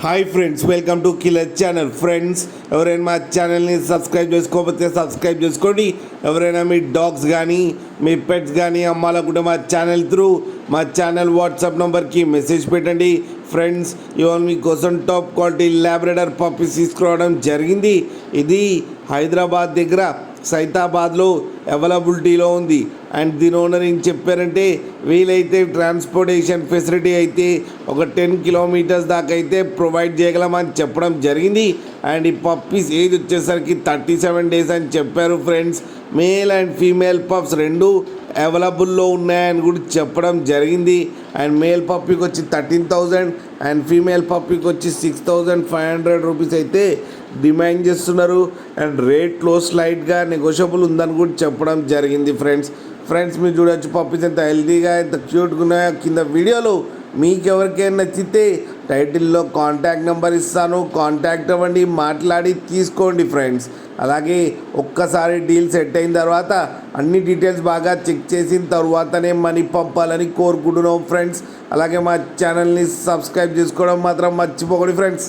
Hi friends, welcome to killer channel. Friends, ఎవరైనా మా ఛానల్ని సబ్స్క్రైబ్ చేసుకోకపోతే సబ్స్క్రైబ్ చేసుకోండి. ఎవరైనా మీ డాగ్స్ కానీ మీ పెట్స్ కానీ అమ్మాలనుకుంటే మా ఛానల్ త్రూ మా ఛానల్ వాట్సాప్ నెంబర్కి మెసేజ్ పెట్టండి. ఫ్రెండ్స్, ఇవాళ మీకోసం టాప్ క్వాలిటీ ల్యాబ్రడార్ పప్పీస్ తీసుకురావడం జరిగింది. ఇది హైదరాబాద్ దగ్గర సైతాబాద్లో అవైలబిలిటీలో ఉంది. అండ్ దీని ఓనర్ ఏం చెప్పారంటే, వీలైతే ట్రాన్స్పోర్టేషన్ ఫెసిలిటీ అయితే ఒక 10 కిలోమీటర్స్ దాకా అయితే ప్రొవైడ్ చేయగలమని చెప్పడం జరిగింది. అండ్ ఈ పప్పీస్ ఏజ్ వచ్చేసరికి 37 డేస్ అని చెప్పారు. Friends, male and female pups రెండు అవైలబుల్లో ఉన్నాయని కూడా చెప్పడం జరిగింది. అండ్ మేల్ పప్పీకి వచ్చి 13,000 అండ్ ఫీమేల్ పప్పీకి వచ్చి 6,500 రూపీస్ అయితే డిమాండ్ చేస్తున్నారు. అండ్ రేట్లో స్లైట్గా నెగోషియబుల్ ఉందని కూడా చెప్పడం జరిగింది. ఫ్రెండ్స్ మీరు చూడొచ్చు పప్పీస్ ఎంత హెల్తీగా ఎంత క్యూట్గా ఉన్నాయో. కింద వీడియోలో మీకు ఎవరికైనా నచ్చితే టైటిల్లో కాంటాక్ట్ నెంబర్ ఇస్తాను, కాంటాక్ట్ అవ్వండి, మాట్లాడి తీసుకోండి. ఫ్రెండ్స్, అలాగే ఒక్కసారి డీల్ సెట్ అయిన తర్వాత అన్ని డీటెయిల్స్ బాగా చెక్ చేసిన తర్వాతనే మనీ పంపాలని కోరుకుంటున్నాం. ఫ్రెండ్స్, అలాగే మా ఛానల్ని సబ్స్క్రైబ్ చేసుకోవడం మాత్రం మర్చిపోకండి. ఫ్రెండ్స్.